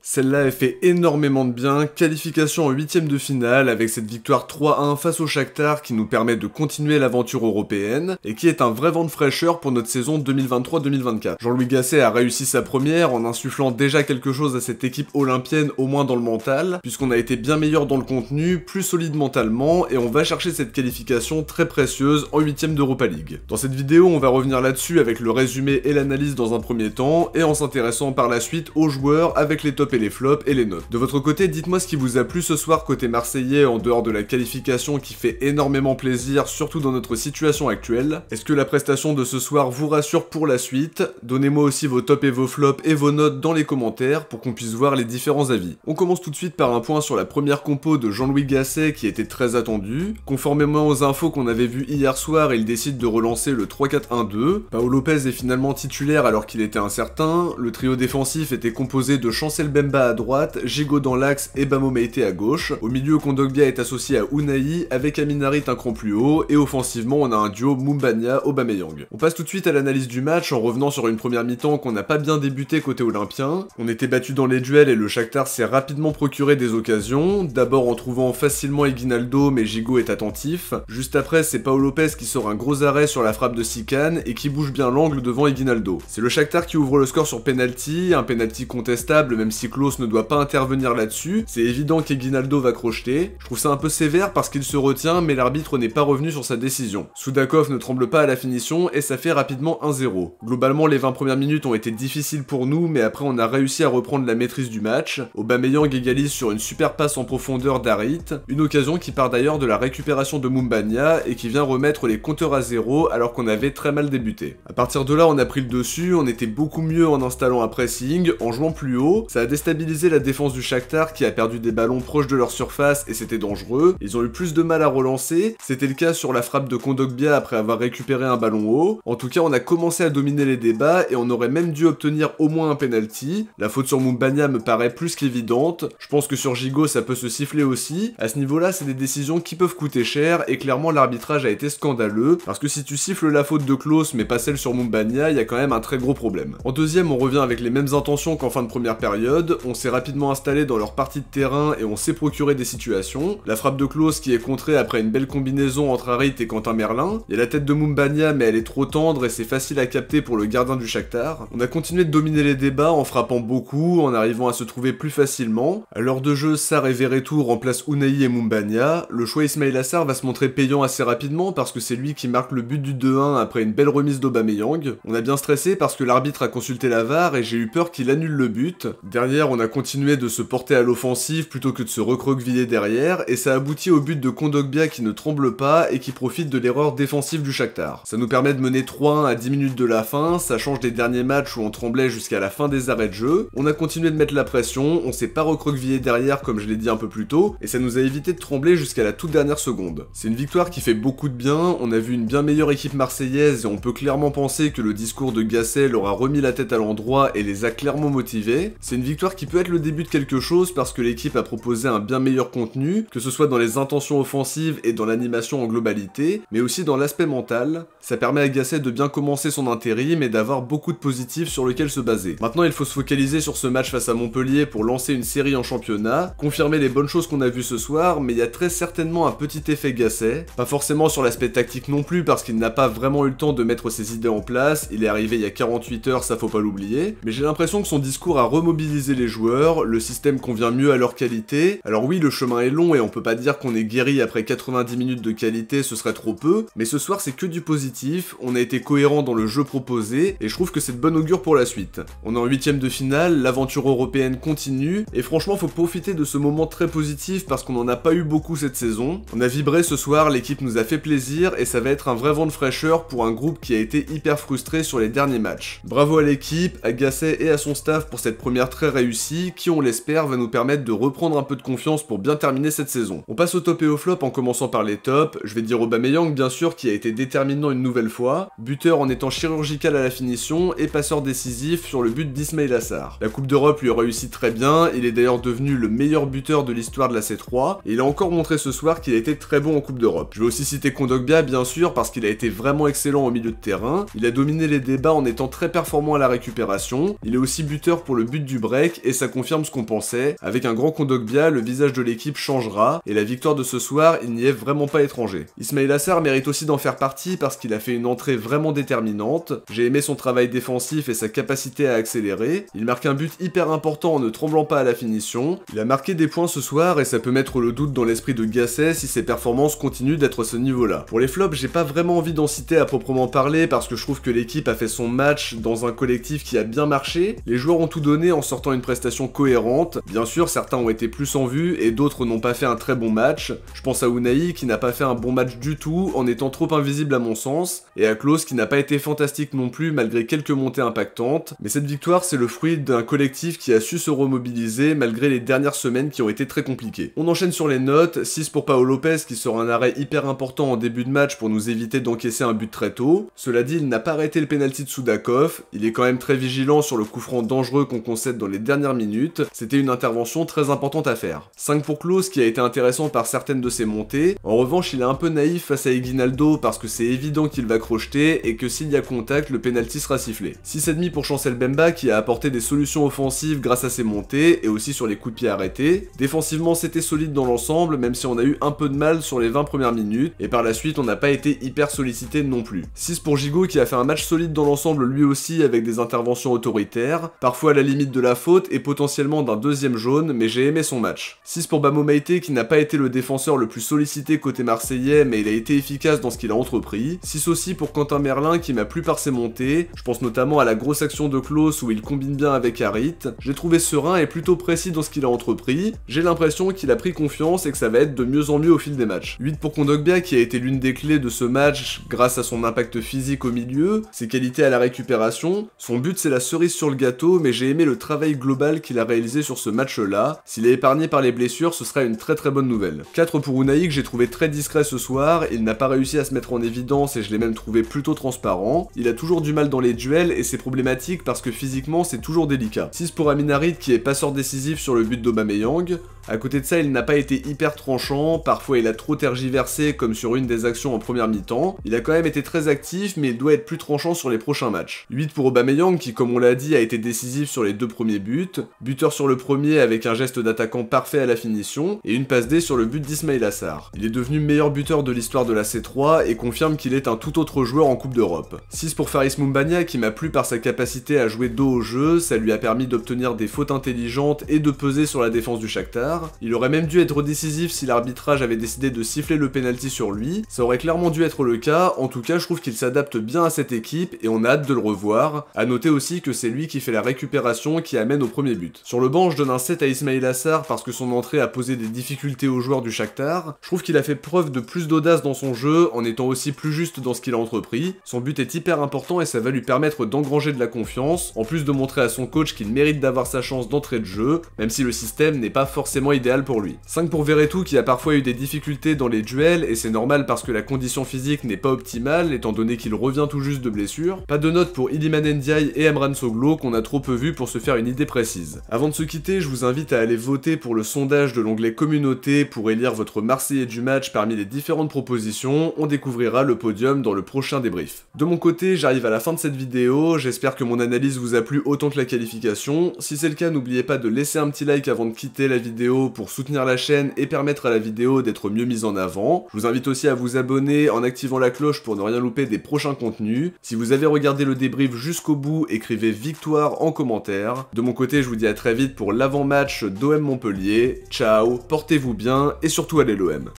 Celle-là, elle fait énormément de bien, qualification en 8ème de finale avec cette victoire 3-1 face au Shakhtar qui nous permet de continuer l'aventure européenne et qui est un vrai vent de fraîcheur pour notre saison 2023-2024. Jean-Louis Gasset a réussi sa première en insufflant déjà quelque chose à cette équipe olympienne, au moins dans le mental, puisqu'on a été bien meilleur dans le contenu, plus solide mentalement, et on va chercher cette qualification très précieuse en 8ème d'Europa League. Dans cette vidéo, on va revenir là-dessus avec le résumé et l'analyse dans un premier temps, et en s'intéressant par la suite aux joueurs avec les tops et les flops et les notes. De votre côté, dites-moi ce qui vous a plu ce soir côté marseillais en dehors de la qualification qui fait énormément plaisir, surtout dans notre situation actuelle. Est-ce que la prestation de ce soir vous rassure pour la suite? Donnez-moi aussi vos tops et vos flops et vos notes dans les commentaires pour qu'on puisse voir les différents avis. On commence tout de suite par un point sur la première compo de Jean-Louis Gasset qui était très attendue. Conformément aux infos qu'on avait vues hier soir, il décide de relancer le 3-4-1-2. Paolo Lopez est finalement titulaire alors qu'il était incertain. Le trio défensif était composé de Chancel Bemba à droite, Gigot dans l'axe et Bamo Meïté à gauche. Au milieu, Kondogbia est associé à Unai avec Aminarit un cran plus haut et offensivement on a un duo Moumbagna-Aubameyang. On passe tout de suite à l'analyse du match en revenant sur une première mi-temps qu'on n'a pas bien débuté côté olympien. On était battu dans les duels et le Shakhtar s'est rapidement procuré des occasions, d'abord en trouvant facilement Eguinaldo mais Gigot est attentif. Juste après, c'est Paolo Lopez qui sort un gros arrêt sur la frappe de Sikan et qui bouge bien l'angle devant Eguinaldo. C'est le Shakhtar qui ouvre le score sur penalty, un penalty contestable même si Klose ne doit pas intervenir là-dessus. C'est évident qu'Eguinaldo va crocheter. Je trouve ça un peu sévère parce qu'il se retient mais l'arbitre n'est pas revenu sur sa décision. Soudakov ne tremble pas à la finition et ça fait rapidement 1-0. Globalement, les 20 premières minutes ont été difficiles pour nous mais après on a réussi à reprendre la maîtrise du match. Aubameyang égalise sur une super passe en profondeur d'Harit, une occasion qui part d'ailleurs de la récupération de Moumbagna et qui vient remettre les compteurs à zéro alors qu'on avait très mal débuté. À partir de là, on a pris le dessus, on était beaucoup mieux en installant un pressing, en jouant plus haut. Ça a déstabilisé la défense du Shakhtar qui a perdu des ballons proches de leur surface et c'était dangereux. Ils ont eu plus de mal à relancer, c'était le cas sur la frappe de Kondogbia après avoir récupéré un ballon haut. En tout cas, on a commencé à dominer les débats et on aurait même dû obtenir au moins un penalty. La faute sur Moumbagna me paraît plus qu'évidente. Je pense que sur Gigot ça peut se siffler aussi. À ce niveau-là, c'est des décisions qui peuvent coûter cher et clairement l'arbitrage a été scandaleux parce que si tu siffles la faute de Klose mais pas celle sur Moumbagna, il y a quand même un très gros problème. En deuxième, on revient avec les mêmes intentions qu'en fin de première période. On s'est rapidement installé dans leur partie de terrain et on s'est procuré des situations. La frappe de Klose qui est contrée après une belle combinaison entre Harit et Quentin Merlin. Il y a la tête de Moumbagna mais elle est trop tendre et c'est facile à capter pour le gardien du Shakhtar. On a continué de dominer les débats en frappant beaucoup, en arrivant à se trouver plus facilement. À l'heure de jeu, Sarr et Verretou remplacent Unai et Moumbagna. Le choix Ismaïla Sarr va se montrer payant assez rapidement parce que c'est lui qui marque le but du 2-1 après une belle remise d'Aubameyang. On a bien stressé parce que l'arbitre a consulté la VAR et j'ai eu peur qu'il annule le but. Derrière, on a continué de se porter à l'offensive plutôt que de se recroqueviller derrière et ça aboutit au but de Kondogbia qui ne tremble pas et qui profite de l'erreur défensive du Shakhtar. Ça nous permet de mener 3-1 à 10 minutes de la fin, ça change des derniers matchs où on tremblait jusqu'à la fin des arrêts de jeu. On a continué de mettre la pression, on s'est pas recroquevillé derrière comme je l'ai dit un peu plus tôt et ça nous a évité de trembler jusqu'à la toute dernière seconde. C'est une victoire qui fait beaucoup de bien, on a vu une bien meilleure équipe marseillaise et on peut clairement penser que le discours de Gasset leur a remis la tête à l'endroit et les a clairement motivés. C'est une victoire qui peut être le début de quelque chose parce que l'équipe a proposé un bien meilleur contenu, que ce soit dans les intentions offensives et dans l'animation en globalité, mais aussi dans l'aspect mental. Ça permet à Gasset de bien commencer son intérim et d'avoir beaucoup de positifs sur lequel se baser. Maintenant, il faut se focaliser sur ce match face à Montpellier pour lancer une série en championnat, confirmer les bonnes choses qu'on a vues ce soir, mais il y a très certainement un petit effet Gasset. Pas forcément sur l'aspect tactique non plus parce qu'il n'a pas vraiment eu le temps de mettre ses idées en place, il est arrivé il y a 48 heures, ça faut pas l'oublier, mais j'ai l'impression que son discours a remobilisé les joueurs, le système convient mieux à leur qualité. Alors oui, le chemin est long et on peut pas dire qu'on est guéri après 90 minutes de qualité, ce serait trop peu, mais ce soir c'est que du positif, on a été cohérent dans le jeu proposé et je trouve que c'est de bon augure pour la suite. On est en 8ème de finale, l'aventure européenne continue et franchement faut profiter de ce moment très positif parce qu'on en a pas eu beaucoup cette saison. On a vibré ce soir, l'équipe nous a fait plaisir et ça va être un vrai vent de fraîcheur pour un groupe qui a été hyper frustré sur les derniers matchs. Bravo à l'équipe, à Gasset et à son staff pour cette première très réussie qui on l'espère va nous permettre de reprendre un peu de confiance pour bien terminer cette saison. On passe au top et au flop en commençant par les tops. Je vais dire Aubameyang bien sûr qui a été déterminant une nouvelle fois, buteur en étant chirurgical à la finition et passeur décisif sur le but d'Ismaïla Sarr. La Coupe d'Europe lui réussit très bien, il est d'ailleurs devenu le meilleur buteur de l'histoire de la C3 et il a encore montré ce soir qu'il a été très bon en Coupe d'Europe. Je vais aussi citer Kondogbia bien sûr parce qu'il a été vraiment excellent au milieu de terrain, il a dominé les débats en étant très performant à la récupération, il est aussi buteur pour le but du break sec, et ça confirme ce qu'on pensait. Avec un grand Kondogbia, le visage de l'équipe changera, et la victoire de ce soir, il n'y est vraiment pas étranger. Ismaïla Sarr mérite aussi d'en faire partie parce qu'il a fait une entrée vraiment déterminante. J'ai aimé son travail défensif et sa capacité à accélérer. Il marque un but hyper important en ne tremblant pas à la finition. Il a marqué des points ce soir et ça peut mettre le doute dans l'esprit de Gasset si ses performances continuent d'être à ce niveau-là. Pour les flops, j'ai pas vraiment envie d'en citer à proprement parler parce que je trouve que l'équipe a fait son match dans un collectif qui a bien marché. Les joueurs ont tout donné en sortant une prestation cohérente. Bien sûr, certains ont été plus en vue et d'autres n'ont pas fait un très bon match. Je pense à Unai qui n'a pas fait un bon match du tout en étant trop invisible à mon sens, et à Klose qui n'a pas été fantastique non plus malgré quelques montées impactantes. Mais cette victoire, c'est le fruit d'un collectif qui a su se remobiliser malgré les dernières semaines qui ont été très compliquées. On enchaîne sur les notes, 6 pour Pau Lopez qui sort un arrêt hyper important en début de match pour nous éviter d'encaisser un but très tôt. Cela dit, il n'a pas arrêté le penalty de Soudakov, il est quand même très vigilant sur le coup franc dangereux qu'on concède dans les dernières minutes, c'était une intervention très importante à faire. 5 pour Klose qui a été intéressant par certaines de ses montées, en revanche il est un peu naïf face à Eguinaldo parce que c'est évident qu'il va crocheter et que s'il y a contact, le penalty sera sifflé. 6,5 pour Chancel Bemba qui a apporté des solutions offensives grâce à ses montées et aussi sur les coups de pied arrêtés. Défensivement c'était solide dans l'ensemble même si on a eu un peu de mal sur les 20 premières minutes et par la suite on n'a pas été hyper sollicité non plus. 6 pour Gigot qui a fait un match solide dans l'ensemble lui aussi avec des interventions autoritaires, parfois à la limite de la faute et potentiellement d'un deuxième jaune, mais j'ai aimé son match. 6 pour Bamo Meïté qui n'a pas été le défenseur le plus sollicité côté marseillais mais il a été efficace dans ce qu'il a entrepris. 6 aussi pour Quentin Merlin qui m'a plu par ses montées, je pense notamment à la grosse action de Klose où il combine bien avec Harit. J'ai trouvé serein et plutôt précis dans ce qu'il a entrepris, j'ai l'impression qu'il a pris confiance et que ça va être de mieux en mieux au fil des matchs. 8 pour Kondogbia qui a été l'une des clés de ce match grâce à son impact physique au milieu, ses qualités à la récupération. Son but c'est la cerise sur le gâteau mais j'ai aimé le travail global qu'il a réalisé sur ce match-là. S'il est épargné par les blessures, ce sera une très bonne nouvelle. 4 pour Unai que j'ai trouvé très discret ce soir, il n'a pas réussi à se mettre en évidence et je l'ai même trouvé plutôt transparent. Il a toujours du mal dans les duels et c'est problématique parce que physiquement c'est toujours délicat. 6 pour Amin Harit qui est passeur décisif sur le but d'Aubameyang. À côté de ça, il n'a pas été hyper tranchant, parfois il a trop tergiversé comme sur une des actions en première mi-temps. Il a quand même été très actif mais il doit être plus tranchant sur les prochains matchs. 8 pour Aubameyang qui comme on l'a dit a été décisif sur les deux premiers buts, buteur sur le premier avec un geste d'attaquant parfait à la finition et une passe D sur le but d'Ismaïla Sarr. Il est devenu meilleur buteur de l'histoire de la C3 et confirme qu'il est un tout autre joueur en Coupe d'Europe. 6 pour Faris Moumbagna qui m'a plu par sa capacité à jouer dos au jeu, ça lui a permis d'obtenir des fautes intelligentes et de peser sur la défense du Shakhtar. Il aurait même dû être décisif si l'arbitrage avait décidé de siffler le penalty sur lui, ça aurait clairement dû être le cas, en tout cas je trouve qu'il s'adapte bien à cette équipe et on a hâte de le revoir. À noter aussi que c'est lui qui fait la récupération qui amène au premier but. Sur le banc je donne un 7 à Ismaïla Sarr parce que son entrée a posé des difficultés aux joueurs du Shakhtar. Je trouve qu'il a fait preuve de plus d'audace dans son jeu en étant aussi plus juste dans ce qu'il a entrepris. Son but est hyper important et ça va lui permettre d'engranger de la confiance, en plus de montrer à son coach qu'il mérite d'avoir sa chance d'entrée de jeu, même si le système n'est pas forcément idéal pour lui. 5 pour Verretou qui a parfois eu des difficultés dans les duels et c'est normal parce que la condition physique n'est pas optimale étant donné qu'il revient tout juste de blessure. Pas de note pour Iliman Ndiaye et Emran Soglo qu'on a trop peu vu pour se faire une idée précise. Avant de se quitter, je vous invite à aller voter pour le sondage de l'onglet communauté pour élire votre Marseillais du match parmi les différentes propositions. On découvrira le podium dans le prochain débrief. De mon côté, j'arrive à la fin de cette vidéo, j'espère que mon analyse vous a plu autant que la qualification. Si c'est le cas, n'oubliez pas de laisser un petit like avant de quitter la vidéo pour soutenir la chaîne et permettre à la vidéo d'être mieux mise en avant. Je vous invite aussi à vous abonner en activant la cloche pour ne rien louper des prochains contenus. Si vous avez regardé le débrief jusqu'au bout, écrivez victoire en commentaire. De mon côté, je vous dis à très vite pour l'avant-match d'OM Montpellier. Ciao, portez-vous bien et surtout allez l'OM.